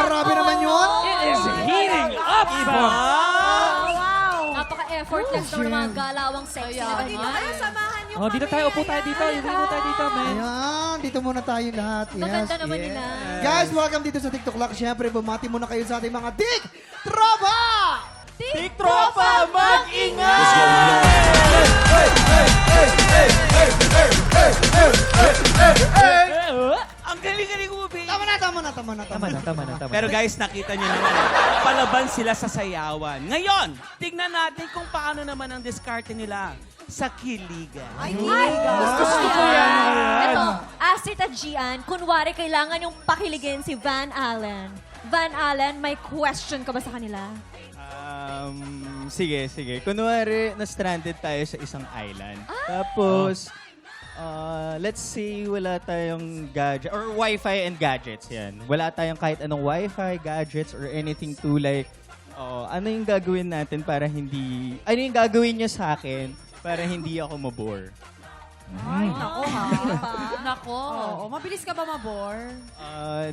Grabe naman yun. It is heating up! Effortless daw ng mga galawang sexy na ganyan. Samahan niyo Oh, dito tayo. Upo tayo dito. Upo tayo dito, man. Ayan, dito muna tayo lahat. Yes. Maganda naman nila. Guys, welcome dito sa TikTok Lock. Siyempre, bumati muna kayo sa ating mga Tik Tropa! Tik Tropa, mag-ingat! Ang galing-galing mo, baby. Tama na. Pero guys, nakita nyo naman, palaban sila sa sayawan. Ngayon, tignan natin kung paano naman ang diskarte nila sa kiligan. Gusto ko yan. Ito, Astrid at Gian, kunwari kailangan yung pakiligin si Van Allen. Van Allen, may question ka ba sa kanila? Sige. Kunwari, na-stranded tayo sa isang island. Tapos, let's say wala tayong gadget, or Wi-Fi and gadgets, yan. Wala tayong kahit anong Wi-Fi, gadgets, or anything to like, ano yung gagawin natin para hindi, ano yung gagawin niya sa akin para hindi ako mabore? Ay, nako ha. Nako. Oo, mabilis ka ba mabore?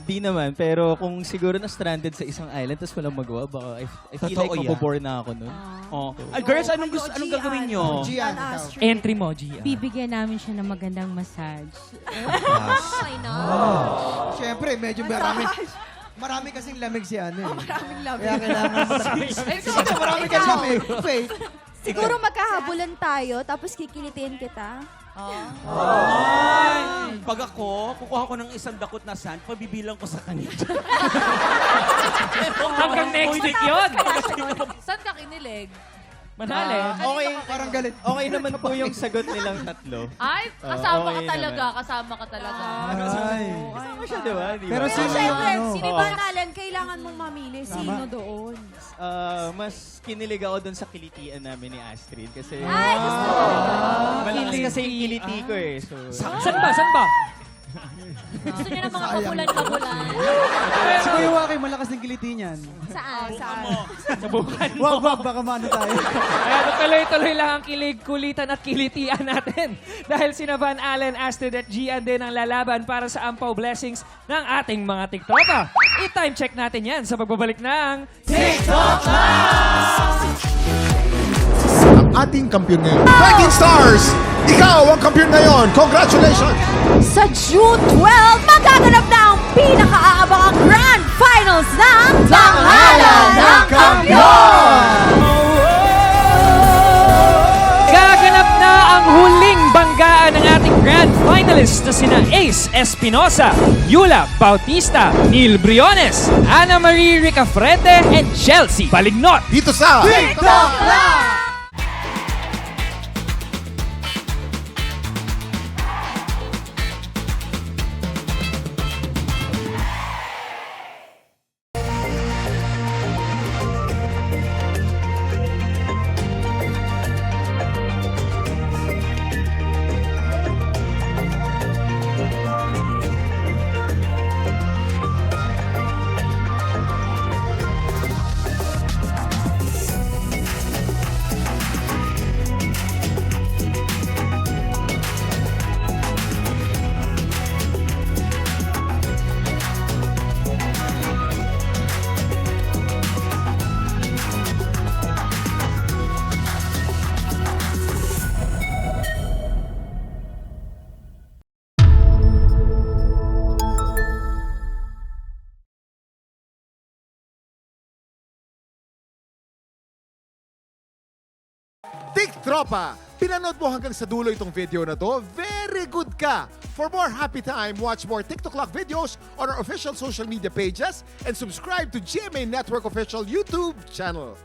Di naman, pero kung siguro na-stranded sa isang island tapos walang magawa, baka I feel Totoo like yan. mabobore na ako nun. Oh. Ay, girls, anong gagawin nyo? Gian, Entry mo, Gia. Bibigyan namin siya ng magandang massage. I know. Siyempre, medyo marami kasing lamig si ano eh. Maraming love. Kaya kailangan marami kasing lamig. Wait. Siguro magkahabulan tayo, tapos kikilitin kita. Ay, pag ako, kukuha ko ng isang dakot na sand, pabibilang ko sa kanya. Hanggang next week yun. Saan ka kinilig? Manali. Okay, Parang galit. okay naman po yung sagot nilang tatlo. Ay, kasama okay ka talaga. naman. Kasama ka talaga. Ay. Kasama siya, di ba? Pero sino yung Siyempre, ano? si Van Allen, kailangan mong mamili. Sino doon? Mas kinilig ako dun sa kilitian namin ni Astrid kasi Ay, gusto ko. malakas kasi yung kiliti ko eh. So, Saan ba? Gusto niyo ng mga kabulan-kabulan. Si Kuya Waki, malakas ng kiliti niyan. Saan? Subukan mo. Wag, baka maano tayo. Kaya tuloy-tuloy lang ang kilig, kulitan at kilitian natin. Dahil sina Van Allen, Astrid at Gian din ang lalaban para sa ampaw blessings ng ating mga tiktropa. I-time check natin yan sa pagbabalik ng Ating kampiyon ngayon. 13 stars! Ikaw ang kampiyon ngayon! Congratulations! Sa June 12, magaganap na ang pinakaabangang Grand Finals ng Tanghalan ng Kampiyon! Gaganap na ang huling banggaan ng ating grand finalists na sina Ace Espinosa, Yula Bautista, Neil Briones, Ana Marie Ricafrete, and Chelsea Balignot. Dito sa TikTok Live! Tik Tropa! Pinanood mo hanggang sa dulo itong video na to? Very good ka! For more happy time, watch more TikTok Lock videos on our official social media pages and subscribe to GMA Network official YouTube channel.